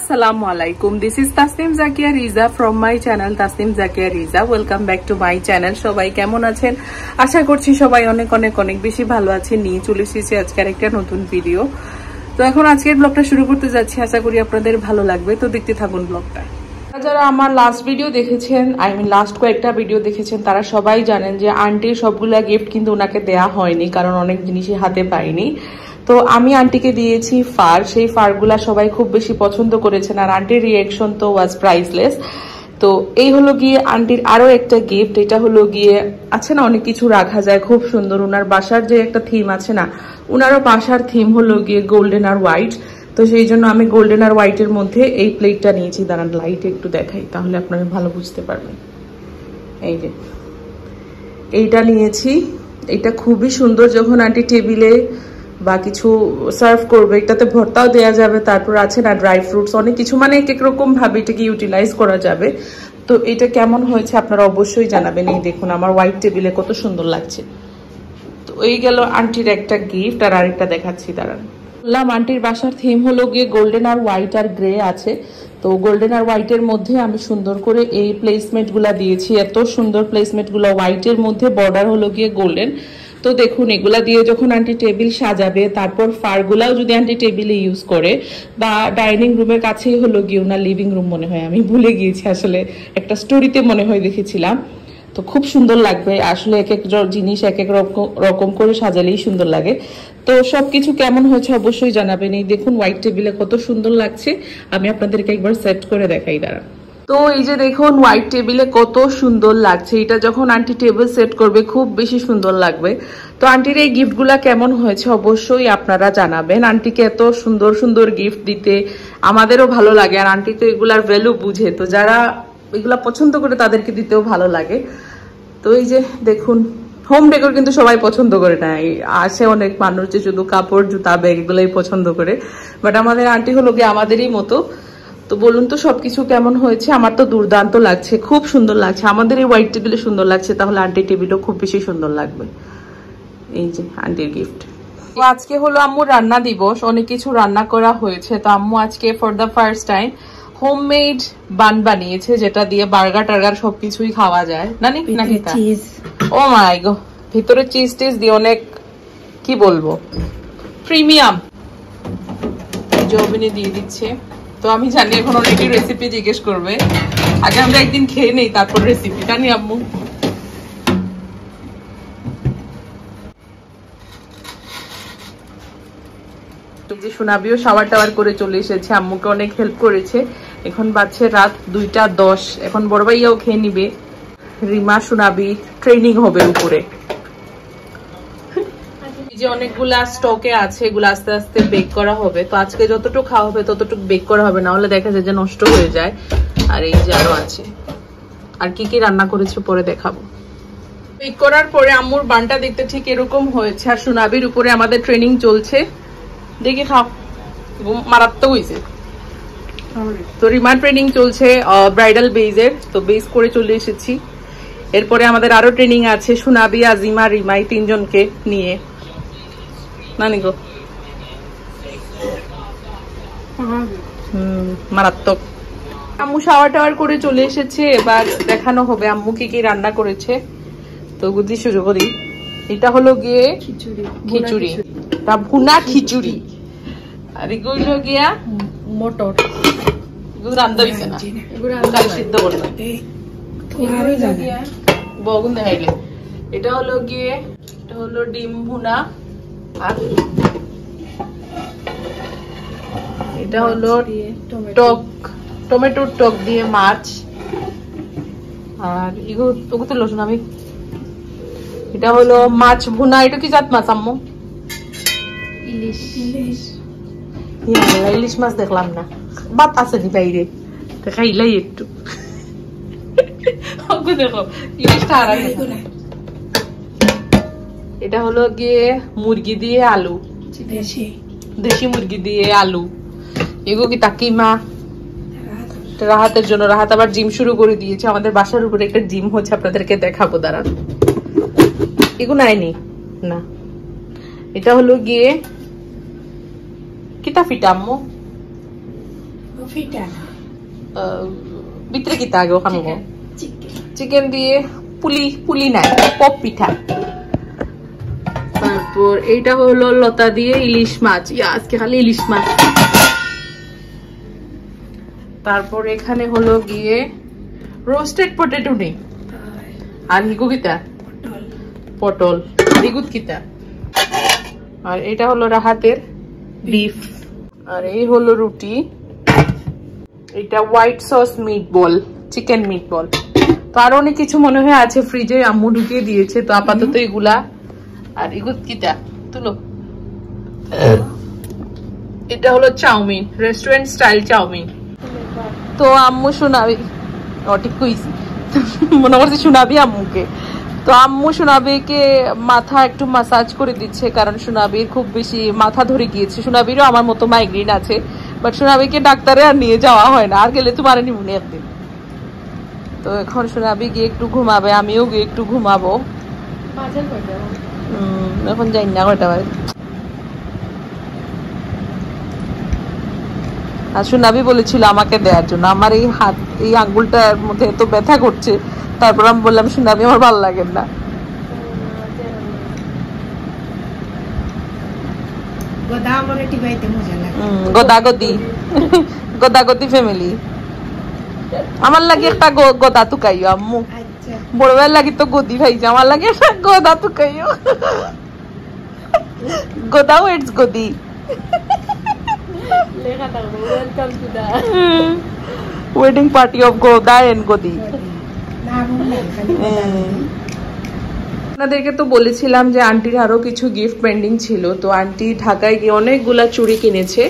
Assalamu alaikum. This is Tasnim Zakia Riza from my channel Tasnim Zakia Riza. Welcome back to my channel. সবাই কেমন আছেন? আশা করছি সবাই অনেক অনেক অনেক বেশি ভালো আছেন। নিয়ে চলে এসেছি আজকের একটা নতুন ভিডিও। তো এখন আজকের ব্লগটা শুরু করতে যাচ্ছি। আশা করি আপনাদের ভালো লাগবে। তো দেখতে থাকুন ব্লগটা। যারা আমার লাস্ট ভিডিও দেখেছেন, লাস্ট কয়েকটা ভিডিও দেখেছেন, তারা সবাই জানেন যে আন্টির সবগুলা গিফট কিন্তু ওনাকে দেয়া হয়নি, কারণ অনেক জিনিসই হাতে পাইনি। তো আমি আন্টিকে দিয়েছি ফার। সেই ফারগুলা সবাই খুব বেশি পছন্দ করেছেন, আর আন্টির রিয়াকশন তো ওয়াজ প্রাইসলেস। তো এই হলো গিয়ে আন্টির আরো একটা গিফট। এটা হলো গিয়ে আছে না, অনেক কিছু রাখা যায়, খুব সুন্দর। ওনার বাসার যে একটা থিম আছে না, ওনারও বাসার থিম হলো গিয়ে গোল্ডেন আর হোয়াইট। তো সেই জন্য আমি গোল্ডেন আর হোয়াইটের মধ্যে এই প্লেটটা নিয়েছি। দাঁড়ান লাইট একটু দেখাই, তাহলে আপনারা ভালো বুঝতে পারবেন। এই যে এইটা নিয়েছি, এটা খুবই সুন্দর। যখন আন্টি টেবিলে বা কিছু সার্ভ করবে, এটাতে ভর্তাও দেওয়া যাবে, তারপর আছে না ড্রাই ফ্রুটস, অনেক কিছু, মানে এক এক রকম ভাবে এটাকে ইউটিলাইজ করা যাবে। তো এটা কেমন হয়েছে আপনারা অবশ্যই জানাবেন। এই দেখুন আমার হোয়াইট টেবিলে কত সুন্দর লাগছে। তো এই গেল আন্টির একটা গিফট। আর আরেকটা দেখাচ্ছি, দাঁড়ান। বললাম আন্টির বাসার থিম হলো গিয়ে গোল্ডেন আর হোয়াইট আর গ্রে আছে। তো গোল্ডেন আর হোয়াইটের মধ্যে আমি সুন্দর করে এই প্লেসমেন্ট গুলা দিয়েছি। এত সুন্দর প্লেসমেন্ট গুলো, হোয়াইটের মধ্যে বর্ডার হলো গিয়ে গোল্ডেন। তো দেখুন এগুলা দিয়ে যখন আন্টি টেবিল সাজাবে, তারপর ফারগুলাও যদি আন্টি টেবিলে ইউজ করে, বা ডাইনিং রুমের কাছেই হলো গিয়ে ওনার লিভিং রুম মনে হয়, আমি ভুলে গিয়েছি আসলে, একটা স্টোরিতে মনে হয় দেখেছিলাম। তো খুব সুন্দর লাগবে আসলে। এক এক জিনিস এক এক রকম করে সাজালেই সুন্দর লাগে। তো সবকিছু কেমন হয়েছে অবশ্যই জানাবেন। এই দেখুন হোয়াইট টেবিলে কত সুন্দর লাগছে। আমি আপনাদেরকে একবার সেট করে দেখাই, দাঁড়া। তো এই যে দেখুন হোয়াইট টেবিলে কত সুন্দর লাগছে। এটা যখন আন্টি টেবিল সেট করবে খুব বেশি সুন্দর লাগবে। তো আন্টির এই গিফটগুলা কেমন হয়েছে অবশ্যই আপনারা জানাবেন। আন্টিকে এত সুন্দর সুন্দর গিফট দিতে আমাদেরও ভালো লাগে, আর আন্টি তো এগুলার ভ্যালু বুঝে। তো যারা এগুলা পছন্দ করে তাদেরকে দিতেও ভালো লাগে। তো এই যে দেখুন হোম ডেকোর কিন্তু সবাই পছন্দ করে না, আসে অনেক মানুষ যে শুধু কাপড় জুতা ব্যাগ এগুলোই পছন্দ করে, বাট আমাদের আন্টি হলো গিয়ে আমাদেরই মতো। তো বলুন তো সবকিছু কেমন হয়েছে? আমার তো দুর্দান্ত লাগছে, খুব সুন্দর লাগছে। আমাদের এই হোয়াইট টেবিলে সুন্দর লাগছে, তাহলে আন্টির টেবিলও খুব বেশি সুন্দর লাগবে। এই যে আন্টির গিফট। তো আজকে হলো আম্মুর রান্না দিবস, অনেক কিছু রান্না করা হয়েছে। তো আম্মু আজকে for the first time homemade bun বানিয়েছে, যেটা দিয়ে বার্গার টার্গার সবকিছুই খাওয়া যায়। নাকি চিজ, ও মাই গড, ভিতরে চিজ টিজ দিয়ে অনেক, কি বলবো, প্রিমিয়াম। ওভেনে দিয়ে দিচ্ছে। তো আমি জানি এখন অনেকে রেসিপি জিজ্ঞেস করবে, আগে আমরা একদিন খেয়ে নেই তারপর রেসিপি, জানি আম্মু। যে সোনাবিও শাওয়ার টাওয়ার করে চলে এসেছে, আম্মুকে অনেক হেল্প করেছে। এখন বাজছে রাত 2:10। এখন বড় ভাইয়াও খেয়ে নিবে। রিমা সোনাবি ট্রেনিং হবে উপরে। যে অনেকগুলা স্টকে আছে, এগুলো আস্তে আস্তে বেক করা হবে। তো আজকে যতটুকু খাওয়া হবে ততটুকু বেক করা হবে, না হলে দেখা যায় যে নষ্ট হয়ে যায়। আর এই যে আরো আছে, আর কি কি রান্না করেছে পরে দেখাবো। বেক করার পরে আম্মুর বানটা দেখতে ঠিক এরকম হয়েছে। আর সোনাবির উপরে আমাদের ট্রেনিং চলছে, দেখি খাও, মারাত্মক হয়েছে। তো রিমার ট্রেনিং চলছে ব্রাইডাল বেজের। তো বেজ করে চলে এসেছি। এরপরে আমাদের আরো ট্রেনিং আছে, সোনাবি, আজিমা, রিমাই, তিনজনকে নিয়ে। নানি গো মারাত্মক। আম্মু শাওয়ার টাওয়ার করে চলে এসেছে, এবার দেখানো হবে আম্মু কি কি রান্না করেছে। তো বুদ্ধি শুরু করি। এটা হলো গিয়ে খিচুড়ি, তা ভুনা খিচুড়ি। আর এগুলো গিয়া মটর, এগুলো রান্না হইছে না, এগুলো সিদ্ধ করলাম বগুন দেখাইলে। এটা হলো গিয়ে, এটা হলো ডিম ভুনা। আর এটা হলো টক, টমেটোর টক দিয়ে মাছ। আর এগুলো তো লসুন আমি। এটা হলো মাছ ভুনা। এটা কি জাত মাছ আম্মু? ইলিশ। ইলিশ মাছ দেখলাম না, বাত আছে নি বাইরে, দেখাইলাই একটু। দেখো ইলিশটা আর এটা হলো গিয়ে মুরগি দিয়ে আলু, দেশি মুরগি দিয়ে আলু। এগো কি তাকিমা রাহাতের জন্য। রাহাত আবার জিম শুরু করে দিয়েছে। আমাদের বাসার উপরে একটা জিম হচ্ছে, আপনাদেরকে দেখাবো, দাঁড়ান। এগো নাইনি না। এটা হলো গিয়ে কিতা ফিটা আম্মু, ভিতরে কি থাকে ওখানে চিকেন দিয়ে পুলি পুলি নাই পপ পিঠা। তারপর এইটা হলো লতা দিয়ে ইলিশ মাছ, আজকে খালি ইলিশ মাছ। তারপর এখানে হলো গিয়ে রোস্টেড পটেটো নেই, আর হিগু কিতা পটল, হিগুত কিতা। আর এটা হলো রাহাতের বিফ, আর এই হলো রুটি। এটা হোয়াইট সস মিট বল, চিকেন মিট বল। তো আর অনেক কিছু মনে হয় আছে ফ্রিজে, আম্মু ঢুকিয়ে দিয়েছে। তো আপাতত এগুলা। আর এগুলো কিটা তুলো, এটা হলো চাউমিন, রেস্টুরেন্ট স্টাইল চাউমিন। তো আম্মু শোনাবি, ঠিক কইছি, মনে করছি শোনাবি আম্মুকে। তো আম্মু সোনাবিকে মাথা একটু মাসাজ করে দিচ্ছে, কারণ সোনাবির খুব বেশি মাথা ধরে গিয়েছে। সোনাবিরও আমার মতো মাইগ্রেন আছে, বাট সোনাবিকে ডাক্তারে আর নিয়ে যাওয়া হয় না, আর গেলে তোমার নিমুনি একদিন। তো এখন সোনাবি গিয়ে একটু ঘুমাবে, আমিও গিয়ে একটু ঘুমাবো। এখন যাই না কয়টা বাজে। আর সোনাবি বলেছিল আমাকে দেওয়ার জন্য, আমার এই হাত, এই আঙ্গুলটার মধ্যে এত ব্যথা করছে। তারপর আমি বললাম সোনাবি আমার ভালো লাগে না। গদাগদি গদাগদি ফ্যামিলি। আমার লাগে একটা গদা তুকাইও আম্মু, বড় ভাইয়ের লাগে তো গদি ভাইছে, আমার লাগে একটা গদা তুকাইও। গদা ওয়েটস গদি। ওয়েডিং পার্টি অফ গোদা এন্ড গদি। আপনাদেরকে তো বলেছিলাম যে আন্টির আরো কিছু গিফট পেন্ডিং ছিল। তো আন্টি ঢাকায় গিয়ে অনেকগুলা চুড়ি কিনেছে।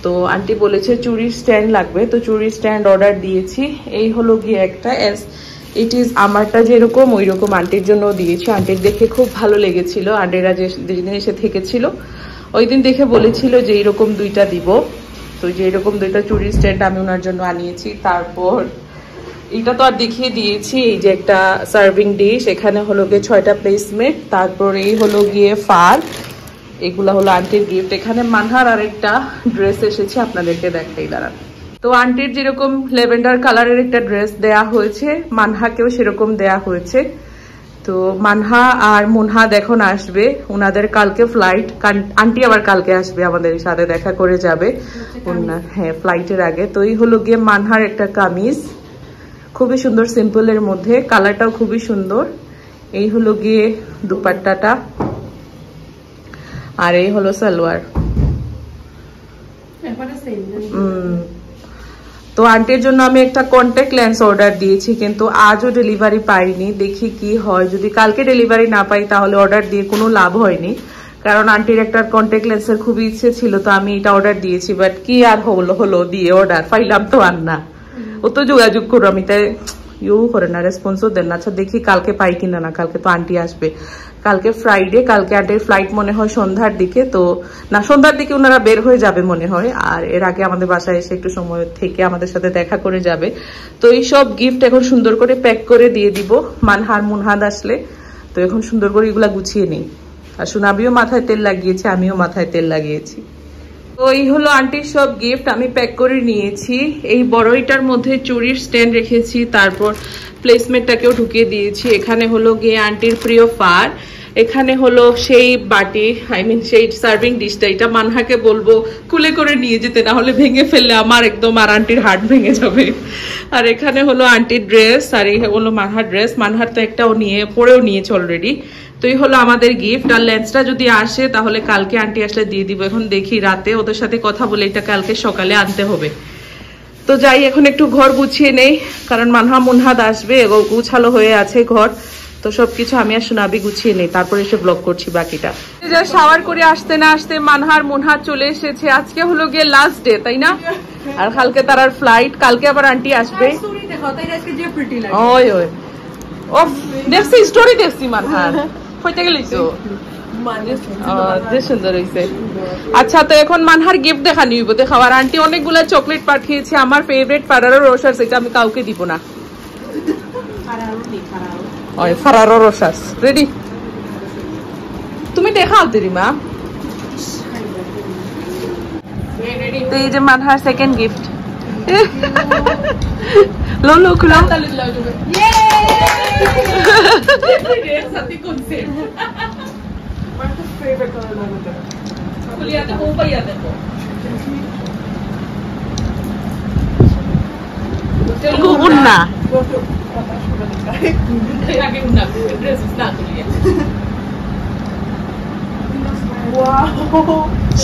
তো আন্টি বলেছে চুড়ির স্ট্যান্ড লাগবে, তো চুড়ির স্ট্যান্ড অর্ডার দিয়েছি। এই হলো গিয়ে একটা, ইট ইজ আমারটা যেরকম ওই রকম আন্টির জন্য দিয়েছি। আন্টির দেখে খুব ভালো লেগেছিল, আন্টিরা যেদিন এসে থেকেছিল ওই দিন দেখে বলেছিল যে এইরকম দুইটা দিব। তো যে এরকম দুইটা চুড়ির স্ট্যান্ড আমি ওনার জন্য আনিয়েছি। তারপর এটা তো আর দেখিয়ে দিয়েছি, এই যে একটা সার্ভিং ডিশ, এখানে হলো গিয়ে 6টা প্লেসমেট। তারপর এই হলো গিয়ে ফার, এগুলা হলো আন্টির গিফট। এখানে মানহার আর একটা ড্রেস এসেছে, আপনাদেরকে দেখাই দাঁড়ান। তো আন্টির যেরকম ল্যাভেন্ডার কালারের একটা ড্রেস দেয়া হয়েছে, মানহাকেও সেরকম দেয়া হয়েছে। তো মানহা আর মুনহাদ এখন আসবে, ওনাদের কালকে ফ্লাইট। আন্টি আবার কালকে আসবে, আমাদের সাথে দেখা করে যাবে ওনার, হ্যাঁ, ফ্লাইটের আগে। তো এই হলো গিয়ে মানহার একটা কামিজ, খুবই সুন্দর, সিম্পলের মধ্যে, কালারটাও খুবই সুন্দর। এই হলো গিয়ে দুপাট্টাটা, আর এই হলো সালোয়ার। তো আন্টির জন্য আমি একটা কন্ট্যাক্ট লেন্স অর্ডার দিয়েছি, কিন্তু আজও ডেলিভারি পাইনি। দেখি কি হয়, যদি কালকে ডেলিভারি না পাই তাহলে অর্ডার দিয়ে কোনো লাভ হয়নি, কারণ আন্টির একটা কন্ট্যাক্ট লেন্সের খুবই ইচ্ছে ছিল। তো আমি এটা অর্ডার দিয়েছি, বাট কি আর হলো দিয়ে অর্ডার পাইলাম তো আর না। ও তো যোগাযোগ করো, আমি তাই ইউ করে না, রেসপন্সও দেন না। আচ্ছা দেখি কালকে পাই কিনা না, কালকে তো আন্টি আসবে, কালকে ফ্রাইডে, কালকে আন্টির ফ্লাইট মনে হয় সন্ধ্যার দিকে। তো না, সন্ধ্যার দিকে ওনারা বের হয়ে যাবে মনে হয়, আর এর আগে আমাদের বাসায় এসে একটু সময় থেকে আমাদের সাথে দেখা করে যাবে। তো এই সব গিফট এখন সুন্দর করে প্যাক করে দিয়ে দিব মানহার মুনহাদ আসলে। তো এখন সুন্দর করে এগুলা গুছিয়ে নেই। আর সোনাবিও মাথায় তেল লাগিয়েছে, আমিও মাথায় তেল লাগিয়েছি। তো এই হলো আন্টির সব গিফট, আমি প্যাক করে নিয়েছি। এই বড়ইটার মধ্যে চুড়ির স্ট্যান্ড রেখেছি, তারপর প্লেসমেন্টটাকেও ঢুকিয়ে দিয়েছি। এখানে হলো গিয়ে আন্টির প্রিয় ফার, এখানে হলো সেই বাটি, সেই সার্ভিং ডিশটা। এটা মানহাকে বলবো খুলে করে নিয়ে যেতে, না হলে ভেঙে ফেললে আমার একদম আর আন্টির হার্ট ভেঙে যাবে। আর এখানে হলো আন্টির ড্রেস, আর এই হলো মানহার ড্রেস। মানহার তো একটাও পরেও নিয়েছে অলরেডি। তো এই হলো আমাদের গিফট। আর লেন্সটা যদি আসে তাহলে কালকে আন্টি আসলে দিয়ে দিব। এখন দেখি রাতে ওদের সাথে কথা বলে এটা কালকে সকালে আনতে হবে। তো যাই, এখন একটু ঘর গুছিয়ে নেই, কারণ মানহা মুনহাদ আসবে, গুছালো হয়ে আছে ঘর। তো সবকিছু আমি আর সোনাবি গুছিয়ে নেই, তারপরে এসে ব্লগ করছি বাকিটা। শাওয়ার করে আসতে না আসতে মানহার মুনহাদ চলে এসেছে। আজকে হলো গিয়ে লাস্ট ডে, তাই না? আর কালকে তার ফ্লাইট, কালকে আবার আন্টি আসবে। ওই ওই ও দেখছি, স্টোরি দেখছি মানহার, কইতে গেলিছো সুন্দর হয়েছে। আচ্ছা, তো এখন মানহার গিফট দেখা নিব, দেখাবার। আন্টি অনেকগুলা চকলেট পাঠিয়েছে, আমার ফেভারিট ফারারো রোসাস, এটা আমি কাউকে দিব না। ফারারো রোসাস রেডি, তুমি দেখাও তেরি মা। তো এই যে মানহার সেকেন্ড গিফট, লো খুলো una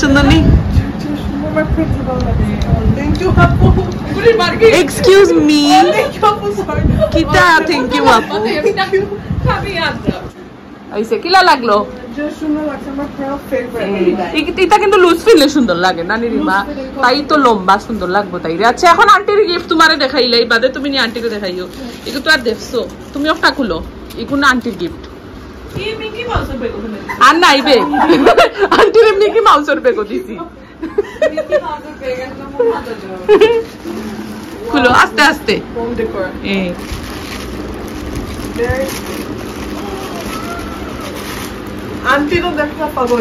সুন্দর নি Excuse me. Kita thank you apu. আইছে কিলা লাগলো? এটা কিন্তু লুজ ফিলে সুন্দর লাগে না নিরিমা, তাই তো লম্বা সুন্দর লাগবে তাই রে। আচ্ছা এখন আন্টির গিফট তোমারে দেখাইলে এই বাদে তুমি নি আন্টিকে দেখাইও, এগুলো তো আর দেখছো তুমি একটা খুলো, এগুলো না আন্টির গিফট। আর নাইবে আন্টির মিকি মাউসের বেগো দিছি। খুলো আস্তে আস্তে। আন্টি তো দেখা পাবো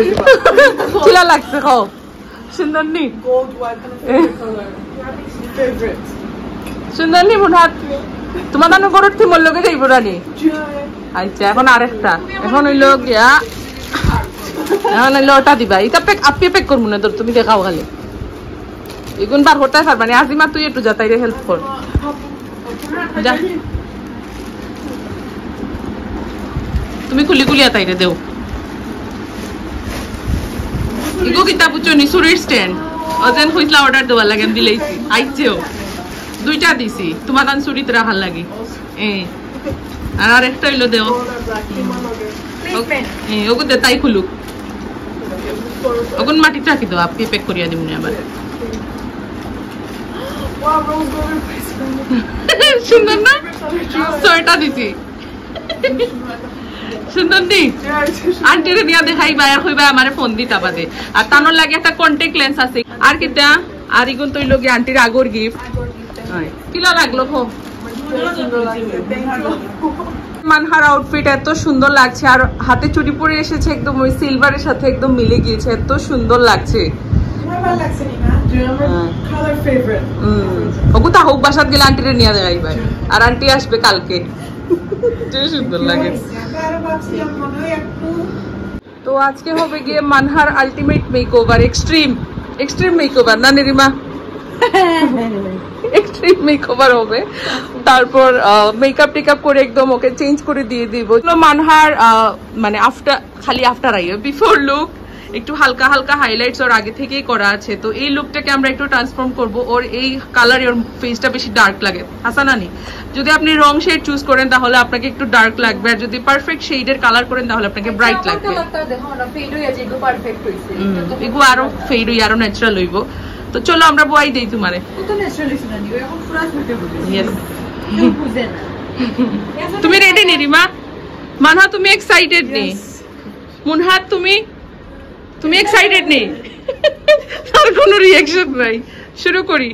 কিলা লাগছে খাও সুন্দর নি গোল্ড হোয়াইট ফেভারিট সুন্দর নি মুনাত তোমার নানু গরুর থিমর লগে যাইব রানি। আচ্ছা এখন আরেকটা, এখন হইল গিয়া এখন হইল ওটা দিবা, এটা প্যাক আপনি প্যাক করবো না তোর, তুমি দেখাও খালি এগুন বার করতে পারবানি। আজিমা তুই একটু যা তাইরে হেল্প কর যা, তুমি কুলি কুলিয়া তাইরে দেও। ইগো কিতা বুঝনি সুরির স্ট্যান্ড অজেন হইতলা অর্ডার দেওয়ার লাগে দিলেইছি, আইছেও দুইটা দিছি তোমার দান সুরিতে রাখার লাগে। আর একটা হইলো দেও ওগো দে তাই খুলুক, ওগুন মাটি রাখি দাও আপনি প্যাক করিয়া দিমনি আবার। সুন্দর না ছয়টা দিছি সুন্দর নি আন্টিরে নিয়া দেখাইবা আর কইবা আমারে ফোন দিতা বাদে। আর তানোর লাগে একটা কন্টাক্ট লেন্স আছে আর কিটা আর ইগুন তো হইলো গিয়া আন্টির আগর গিফট। কিলা লাগলো খো মানহার আউটফিট এত সুন্দর লাগছে আর হাতে চুড়ি পরে এসেছে একদম ওই সিলভারের সাথে একদম মিলে গিয়েছে, এত সুন্দর লাগছে। ওগুতা হোক বাসাত গেলে আন্টিরে নিয়ে দেখাইবা আর আন্টি আসবে কালকে, সুন্দর লাগে। তো আজকে হবে গিয়ে মানহার আলটিমেট মেকওভার, এক্সট্রিম মেকওভার না নিরিমা? এক্সট্রিম মেকওভার হবে, তারপর মেকআপ টেকআপ করে একদম ওকে চেঞ্জ করে দিয়ে দিব। মানহার মানে আফটার আই বিফোর লুক একটু হালকা হালকা হাইলাইটস ওর আগে থেকেই করা আছে, তো এই লুকটাকে আমরা একটু ট্রান্সফর্ম করব। ওর এই কালারে ওর ফেসটা বেশি ডার্ক লাগে হাসানানি, যদি আপনি রং শেড চুজ করেন তাহলে আপনাকে একটু ডার্ক লাগবে, আর যদি পারফেক্ট শেডের কালার করেন তাহলে আপনাকে ব্রাইট লাগবে। এগুলো আরো ফেড হই আরো ন্যাচারাল হইব। তো চলো আমরা বই দেই তোমারে। তুমি রেডি নিরিমা? মানহা তুমি এক্সাইটেড নেই? মুনহাত তুমি এক্সাইটেড নেই? তার কোনো রিঅ্যাকশন নাই। শুরু করি।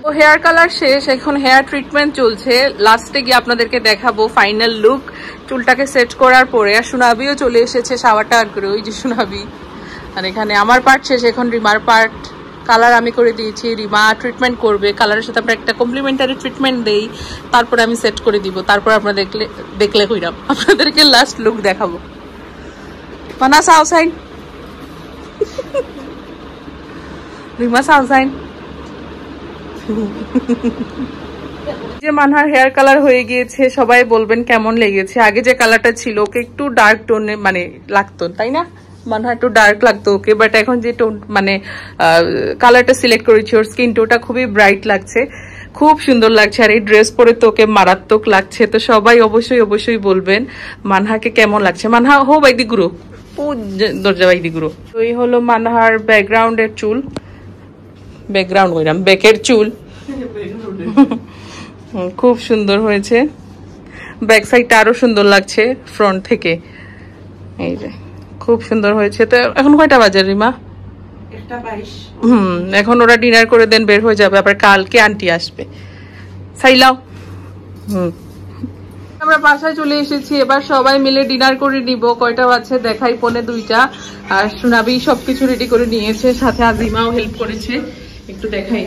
তো হেয়ার কালার শেষ, এখন হেয়ার ট্রিটমেন্ট চলছে, লাস্টে গিয়ে আপনাদেরকে দেখাবো ফাইনাল লুক। চুলটাকে সেট করার পরে আর সুনাবিও চলে এসেছে শাওয়ারটা আর করে, ওই যে সুনাবি। আর এখানে আমার পার্ট শেষ, এখন রিমার পার্ট। কালার আমি করে দিয়েছি, রিমা ট্রিটমেন্ট করবে, কালারের সাথে আমরা একটা কমপ্লিমেন্টারি ট্রিটমেন্ট দেই, তারপরে আমি সেট করে দিব, তারপর আপনারা দেখলে কইরাম আপনাদেরকে লাস্ট লুক দেখাবো। মানা সাউসাইন রিমা সাউসাইন যে মানহার হেয়ার কালার হয়ে গিয়েছে, সবাই বলবেন কেমন লেগেছে। আগে যে কালারটা ছিল ওকে একটু ডার্ক টোনে মানে লাগতো, তাই না? মানহা একটু ডার্ক লাগতো ওকে, বাট এখন যে টোন মানে কালারটা সিলেক্ট করেছি ওর স্কিন টোনটা খুবই ব্রাইট লাগছে, খুব সুন্দর লাগছে। আর এই ড্রেস পরে তো ওকে মারাত্মক লাগছে। তো সবাই অবশ্যই বলবেন মানহাকে কেমন লাগছে। মানহা হো বাইদি গুরু দরজা বাইদি গুরু। তো এই হলো মানহার ব্যাকগ্রাউন্ডের চুল, ব্যাকগ্রাউন্ড কইরাম ব্যাকের চুল খুব সুন্দর হয়েছে। ব্যাক সাইডটা আরো সুন্দর লাগছে ফ্রন্ট থেকে, এই যে খুব সুন্দর হয়েছে। তো এখন কয়টা বাজে রিমা? 1:22। এখন ওরা ডিনার করে দেন বের হয়ে যাবে, আবার কালকে আন্টি আসবে। সাইলাও আমরা বাসায় চলে এসেছি, এবার সবাই মিলে ডিনার করে নিব। কয়টা বাজে দেখাই, 1:45। আর সুনাবি সবকিছু রেডি করে নিয়েছে, সাথে আজিমাও হেল্প করেছে, একটু দেখাই।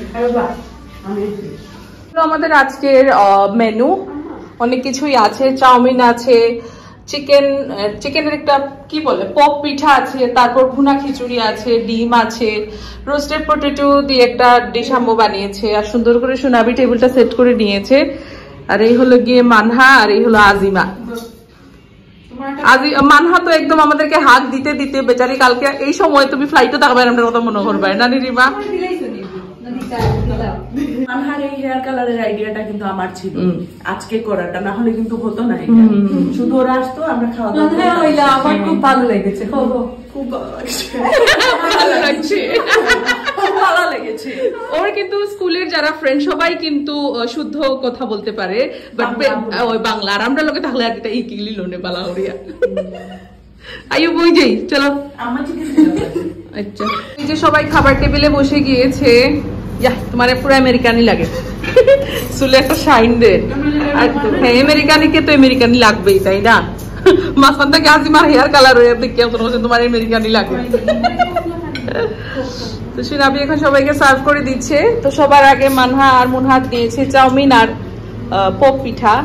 আমাদের আজকের মেনু অনেক কিছুই আছে। চাউমিন আছে, চিকেনের একটা কি বলে পপ পিঠা আছে, তারপর ভুনা খিচুড়ি আছে, ডিম আছে, রোস্টেড পটেটো দিয়ে একটা ডিশ আম্মু বানিয়েছে, আর সুন্দর করে সোনাবি টেবিলটা সেট করে নিয়েছে। আর এই হলো গিয়ে মানহা, আর এই হলো আজিমা। মানহা তো একদম আমাদেরকে হাত দিতে দিতে বেচারি কালকে এই সময় তুমি ফ্লাইটে থাকবে আমাদের কথা মনে করবে না রিমা? মানহার এই হেয়ার কালারের আইডিয়াটা কিন্তু আমার ছিল আজকে করাটা, না হলে কিন্তু হতো না। শুধু ওরা আসতো, আমরা খাওয়া দাওয়া। আমার খুব ভালো লেগেছে, খুব ভালো লেগেছে। ওর কিন্তু স্কুলের যারা ফ্রেন্ড সবাই কিন্তু শুদ্ধ কথা বলতে পারে, বাট ওই বাংলা। আর আমরা লোকে থাকলে আর এই কিলি লোনে বালা হরিয়া আইও বই যাই চলো। আচ্ছা, এই যে সবাই খাবার টেবিলে বসে গিয়েছে। তোমার পুরো আমেরিকানি লাগে, চুলে একটা শাইন দে। হ্যাঁ, আমেরিকানিকে তো আমেরিকানি লাগবেই, তাই না? মাঝখান থেকে আজিমার হেয়ার কালার হয়ে দেখে তোমার আমেরিকানি লাগে। তো সিনাবি এখন সবাইকে সার্ভ করে দিচ্ছে। তো সবার আগে মানহা আর মুনহাত নিয়েছে চাউমিন আর পপ পিঠা,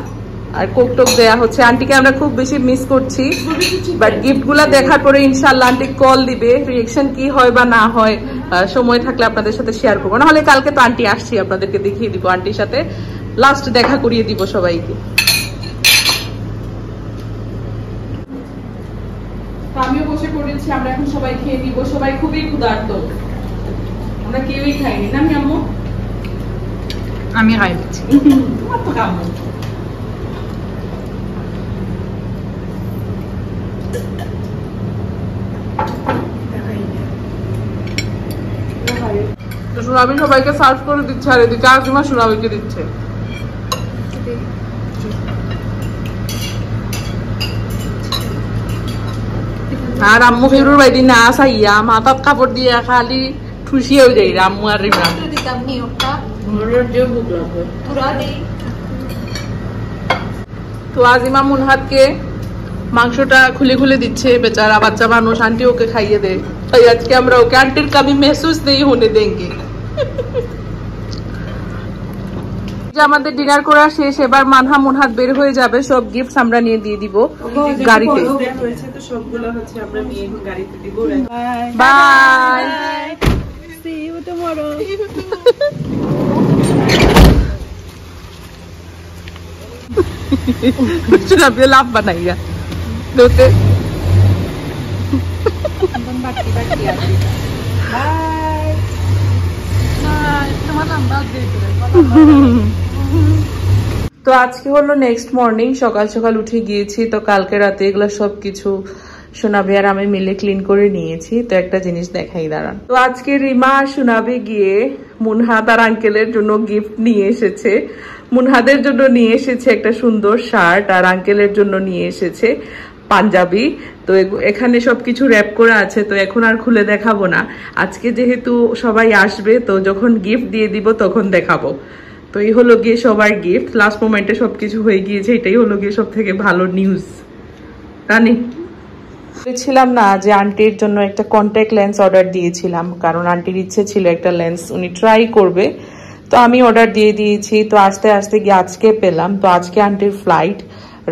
আর কোক টোক দেয়া হচ্ছে। আন্টিকে আমরা খুব বেশি মিস করছি, বাট গিফট গুলা দেখার পরে ইনশাল্লাহ আন্টি কল দিবে। রিয়েকশন কি হয় বা না হয় সময় থাকলে আপনাদের সাথে শেয়ার করবো, নাহলে কালকে তো আন্টি আসছি, আপনাদেরকে দেখিয়ে দিব, আন্টির সাথে লাস্ট দেখা করিয়ে দিব সবাইকে। আমিও বসে পড়েছি, আমরা এখন সবাই খেয়ে নিব। সবাই খুবই ক্ষুধার্ত, আমরা কেউই খাইনি না। আমি আম্মু আমি খাই দিচ্ছি, তোমার তো খাবো। সুনাবি সবাইকে সার্ভ করে দিচ্ছে, আর এদিকে আজিমা সুনাবিকে দিচ্ছে। আর আম্মু ফিরুর বাইদি না চাইয়া মাথাত কাপড় দিয়ে খালি ঠুসি হয়ে যাই আম্মু আর রিমা। তো আজিমা মুনহাতকে মাংসটা খুলে খুলে দিচ্ছে, বেচারা বাচ্চা মানুষ, আন্টি ওকে খাইয়ে দেয়। তাই আজকে আমরা ওকে আন্টির কবি মেহসুস নেই হোনে দেंगे। আমাদের ডিনার করা শেষ, এবার মানহা মুনহাত বের হয়ে যাবে, সব গিফটস আমরা নিয়ে দিয়ে দিব গাড়িতে। তো সবগুলো হচ্ছে আমরা নিয়ে গাড়িতে দিব। Bye, see you tomorrow. सुनाबी लाभ बनाइया दोते। তো আজকে হলো নেক্সট মর্নিং, সকাল সকাল উঠে গিয়েছি। তো কালকে রাতে এগুলো সবকিছু সোনাবি আর আমি মিলে ক্লিন করে নিয়েছি। তো একটা জিনিস দেখাই দাঁড়ান। তো আজকে রিমা আর সোনাবি গিয়ে মুনহাত আর আঙ্কেলের জন্য গিফট নিয়ে এসেছে। মুনহাদের জন্য নিয়ে এসেছে একটা সুন্দর শার্ট, আর আঙ্কেলের জন্য নিয়ে এসেছে পাঞ্জাবি। তো এখানে সবকিছু র্যাপ করা আছে, তো এখন আর খুলে দেখাবো না। আজকে যেহেতু সবাই আসবে, তো যখন গিফট দিয়ে দিব তখন দেখাবো। তো এই হলো গিয়ে সবার গিফট, লাস্ট মোমেন্টে সবকিছু হয়ে গিয়েছে, এটাই হলো গিয়ে সব থেকে ভালো নিউজ। রানী বলেছিলাম না যে আন্টির জন্য একটা কন্ট্যাক্ট লেন্স অর্ডার দিয়েছিলাম, কারণ আন্টির ইচ্ছে ছিল একটা লেন্স উনি ট্রাই করবে। তো আমি অর্ডার দিয়ে দিয়েছি। তো আস্তে আস্তে গিয়ে আজকে পেলাম। তো আজকে আন্টির ফ্লাইট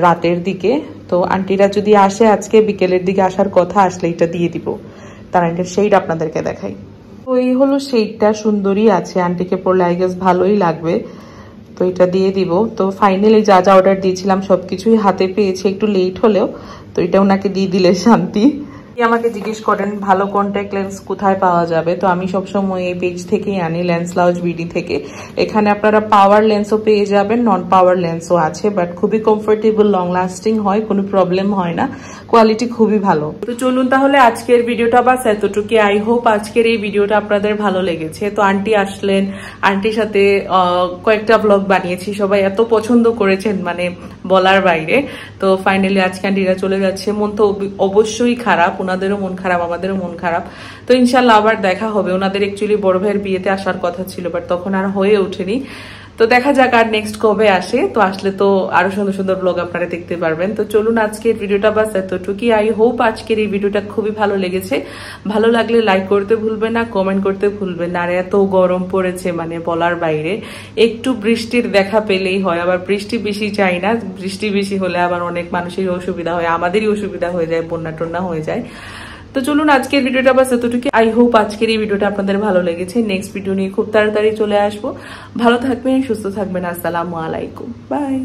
রাতের দিকে, তো আন্টিরা যদি আসে আজকে বিকেলের দিকে আসার কথা, আসলে এটা দিয়ে দিব। তার আন্টির শেড আপনাদেরকে দেখাই। তো এই হলো শেডটা, সুন্দরই আছে, আন্টিকে পরলে আই গেস ভালোই লাগবে। তো এটা দিয়ে দিব। তো ফাইনালি যা যা অর্ডার দিয়েছিলাম সবকিছুই হাতে পেয়েছি, একটু লেট হলেও। তো এটা ওনাকে দিয়ে দিলে শান্তি। আমাকে জিজ্ঞেস করেন ভালো কন্ট্যাক্ট লেন্স কোথায় পাওয়া যাবে, তো আমি সবসময় এই পেজ থেকেই আনি, লেন্স লাউজ বিডি থেকে। এখানে আপনারা পাওয়ার লেন্সও পেয়ে যাবেন, নন পাওয়ার লেন্সও আছে, বাট খুবই কমফোর্টেবল, লং লাস্টিং হয়, কোনো প্রবলেম হয় না, কোয়ালিটি খুবই ভালো। তো চলুন তাহলে আজকের ভিডিওটা বাস এতটুকু। আই হোপ আজকের এই ভিডিওটা আপনাদের ভালো লেগেছে। তো আন্টি আসলেন, আন্টির সাথে কয়েকটা ব্লগ বানিয়েছি, সবাই এত পছন্দ করেছেন মানে বলার বাইরে। তো ফাইনালি আজকে আন্টিরা চলে যাচ্ছে, মন তো অবশ্যই খারাপ, ওনাদেরও মন খারাপ, আমাদেরও মন খারাপ। তো ইনশাল্লাহ আবার দেখা হবে। ওনাদের অ্যাকচুয়ালি বড় ভাইয়ের বিয়েতে আসার কথা ছিল, বাট তখন আর হয়ে ওঠেনি। তো দেখা যাক আর নেক্সট কবে আসে, তো আসলে তো আরো সুন্দর সুন্দর ব্লগ আপনারা দেখতে পারবেন। তো চলুন আজকের ভিডিওটা বাস এতটুকুই। আই হোপ আজকের এই ভিডিওটা খুবই ভালো লেগেছে। ভালো লাগলে লাইক করতে ভুলবেন না, কমেন্ট করতে ভুলবেন না। আর এত গরম পড়েছে মানে বলার বাইরে, একটু বৃষ্টির দেখা পেলেই হয়। আবার বৃষ্টি বেশি চাই না, বৃষ্টি বেশি হলে আবার অনেক মানুষেরই অসুবিধা হয়, আমাদেরই অসুবিধা হয়ে যায়, বন্যা টন্যা হয়ে যায়। তো চলুন আজকের ভিডিওটা বাস এতটুকু। আই হোপ আজকের এই ভিডিওটা আপনাদের ভালো লেগেছে। নেক্সট ভিডিও নিয়ে খুব তাড়াতাড়ি চলে আসবো। ভালো থাকবেন, সুস্থ থাকবেন। আসসালামু আলাইকুম, বাই।